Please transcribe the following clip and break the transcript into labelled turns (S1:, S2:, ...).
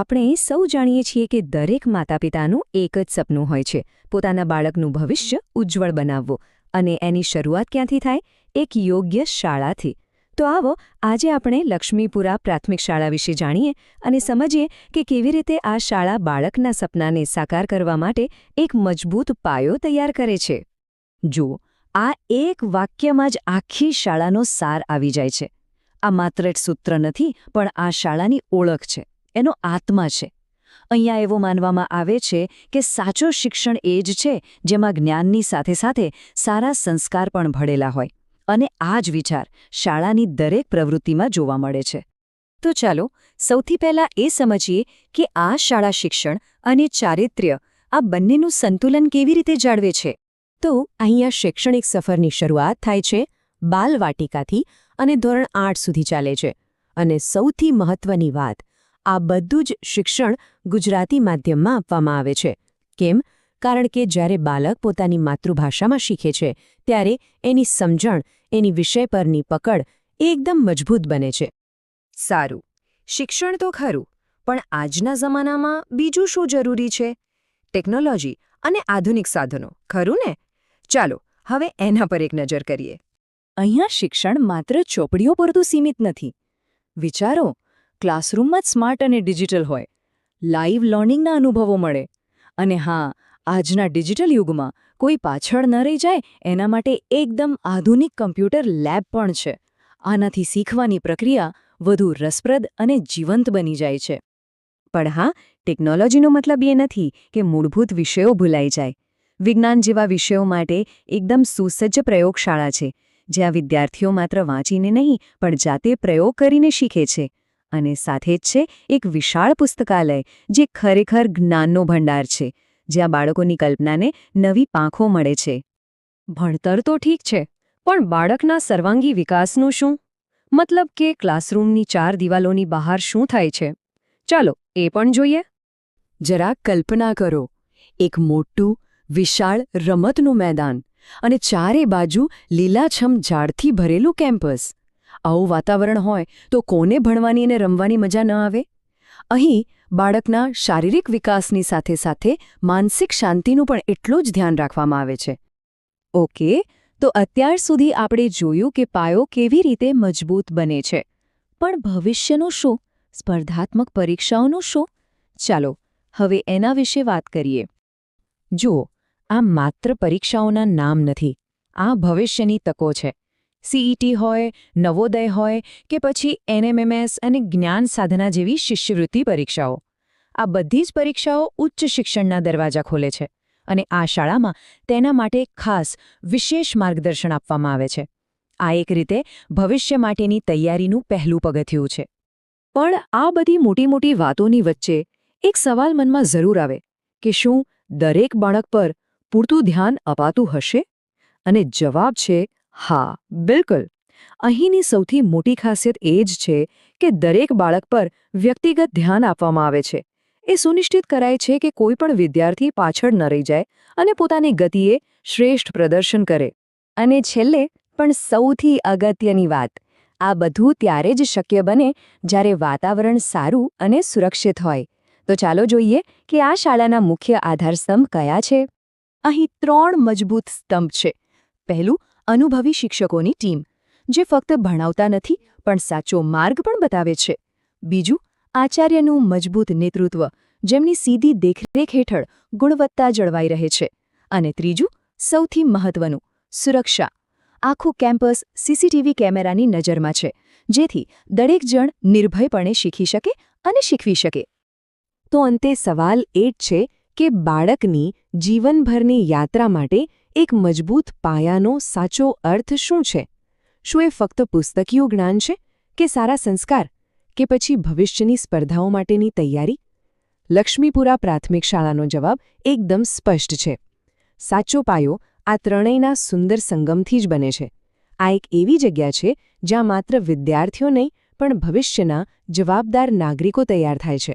S1: આપણે સૌ જાણીએ છીએ કે દરેક માતાપિતાનું એક જ સપનું હોય છે, પોતાના બાળકનું ભવિષ્ય ઉજ્જવળ બનાવવું. અને એની શરૂઆત ક્યાંથી થાય? એક યોગ્ય શાળાથી. તો આવો આજે આપણે લક્ષ્મીપુરા પ્રાથમિક શાળા વિશે જાણીએ અને સમજીએ કે કેવી રીતે આ શાળા બાળકના સપનાને સાકાર કરવા માટે એક મજબૂત પાયો તૈયાર કરે છે. જુઓ, આ એક વાક્યમાં જ આખી શાળાનો સાર આવી જાય છે. આ માત્ર એક સૂત્ર નથી, પણ આ શાળાની ઓળખ છે, એનો આત્મા છે. અહીંયા એવું માનવામાં આવે છે કે સાચું શિક્ષણ એ જ છે જેમાં જ્ઞાનની સાથે સાથે સારા સંસ્કાર પણ ભળેલા હોય. અને આ જ વિચાર શાળાની દરેક પ્રવૃત્તિમાં જોવા મળે છે. તો ચાલો સૌથી પહેલાં એ સમજીએ કે આ શાળા શિક્ષણ અને ચારિત્ર્ય આ બંનેનું સંતુલન કેવી રીતે જાળવે છે. તો અહીંયા શૈક્ષણિક સફરની શરૂઆત થાય છે બાલવાટિકાથી અને ધોરણ 8 સુધી ચાલે છે. અને સૌથી મહત્વની વાત, આ બધું જ શિક્ષણ ગુજરાતી માધ્યમમાં આપવામાં આવે છે. કેમ? કારણ કે જ્યારે બાળક પોતાની માતૃભાષામાં શીખે છે ત્યારે એની સમજણ, એની વિષય પરની પકડ એકદમ મજબૂત બને છે. સારું, શિક્ષણ તો ખરું, પણ આજના જમાનામાં બીજું શું જરૂરી છે? ટેકનોલોજી અને આધુનિક સાધનો, ખરું ને? ચાલો હવે એના પર એક નજર કરીએ. અહીંયા શિક્ષણ માત્ર ચોપડીઓ પૂરતું સીમિત નથી. વિચારો, ક્લાસરૂમમાં જ સ્માર્ટ અને ડિજિટલ હોય, લાઈવ લર્નિંગના અનુભવો મળે. અને હા, આજના ડિજિટલ યુગમાં કોઈ પાછળ ન રહી જાય એના માટે એકદમ આધુનિક કમ્પ્યુટર લેબ પણ છે. આનાથી શીખવાની પ્રક્રિયા વધુ રસપ્રદ અને જીવંત બની જાય છે. પણ હા, ટેકનોલોજીનો મતલબ એ નથી કે મૂળભૂત વિષયો ભૂલાઈ જાય. વિજ્ઞાન જેવા વિષયો માટે એકદમ સુસજ્જ પ્રયોગશાળા છે, જ્યાં વિદ્યાર્થીઓ માત્ર વાંચીને નહીં પણ જાતે પ્રયોગ કરીને શીખે છે. અને સાથે જ છે એક વિશાળ પુસ્તકાલય, જે ખરેખર જ્ઞાનનો ભંડાર છે, જ્યાં બાળકોની કલ્પનાને નવી પાંખો મળે છે. ભણતર તો ઠીક છે, પણ બાળકના સર્વાંગી વિકાસનું શું? મતલબ કે ક્લાસરૂમની 4 દિવાલોની બહાર શું થાય છે? ચાલો એ પણ જોઈએ. જરાક કલ્પના કરો, એક મોટું વિશાળ રમતનું મેદાન અને ચારે બાજુ લીલાછમ ઝાડથી ભરેલું કેમ્પસ. આવું વાતાવરણ હોય તો કોને ભણવાની અને રમવાની મજા ન આવે? અહીં બાળકના શારીરિક વિકાસની સાથે સાથે માનસિક શાંતિનું પણ એટલું જ ધ્યાન રાખવામાં આવે છે. ઓકે, તો અત્યાર સુધી આપણે જોયું કે પાયો કેવી રીતે મજબૂત બને છે. પણ ભવિષ્યનું શું? સ્પર્ધાત્મક પરીક્ષાઓનું શું? ચાલો હવે એના વિશે વાત કરીએ. જુઓ, આ માત્ર પરીક્ષાઓના નામ નથી, આ ભવિષ્યની તકો છે. સીઈટી હોય, નવોદય હોય કે પછી એનએમએમએસ અને જ્ઞાન સાધના જેવી શિષ્યવૃત્તિ પરીક્ષાઓ, આ બધી જ પરીક્ષાઓ ઉચ્ચ શિક્ષણના દરવાજા ખોલે છે. અને આ શાળામાં તેના માટે ખાસ વિશેષ માર્ગદર્શન આપવામાં આવે છે. આ એક રીતે ભવિષ્ય માટેની તૈયારીનું પહેલું પગથિયું છે. પણ આ બધી મોટી મોટી વાતોની વચ્ચે એક સવાલ મનમાં જરૂર આવે કે શું દરેક બાળક પર પૂરતું ધ્યાન અપાતું હશે? અને જવાબ છે હા, બિલકુલ. અહીંની સૌથી મોટી ખાસિયત એ જ છે કે દરેક બાળક પર વ્યક્તિગત ધ્યાન આપવામાં આવે છે. એ સુનિશ્ચિત કરાય છે કે કોઈ પણ વિદ્યાર્થી પાછળ ન રહી જાય અને પોતાની ગતિએ શ્રેષ્ઠ પ્રદર્શન કરે. અને છેલ્લે પણ સૌથી અગત્યની વાત, આ બધું ત્યારે જ શક્ય બને જ્યારે વાતાવરણ સારું અને સુરક્ષિત હોય. તો ચાલો જોઈએ કે આ શાળાના મુખ્ય આધારસ્તંભ કયા છે. અહીં 3 મજબૂત સ્તંભ છે. પહેલું, અનુભવી શિક્ષકોની ટીમ, જે ફક્ત ભણાવતા નથી પણ સાચો માર્ગ પણ બતાવે છે. બીજું, આચાર્યનું મજબૂત નેતૃત્વ, જેમની સીધી દેખરેખ હેઠળ ગુણવત્તા જળવાઈ રહે છે. અને ત્રીજું, સૌથી મહત્વનું, સુરક્ષા. આખું કેમ્પસ સીસીટીવી કેમેરાની નજરમાં છે, જેથી દરેક જણ નિર્ભયપણે શીખી શકે અને શીખવી શકે. તો અંતે સવાલ એ જ છે કે બાળકની જીવનભરની યાત્રા માટે એક મજબૂત પાયાનો સાચો અર્થ શું છે? શું એ ફક્ત પુસ્તકીય જ્ઞાન છે, કે સારા સંસ્કાર, કે પછી ભવિષ્યની સ્પર્ધાઓ માટેની તૈયારી? લક્ષ્મીપુરા પ્રાથમિક શાળાનો જવાબ એકદમ સ્પષ્ટ છે. સાચો પાયો આ ત્રણેયના સુંદર સંગમથી જ બને છે. આ એક એવી જગ્યા છે જ્યાં માત્ર વિદ્યાર્થીઓ નહીં પણ ભવિષ્યના જવાબદાર નાગરિકો તૈયાર થાય છે.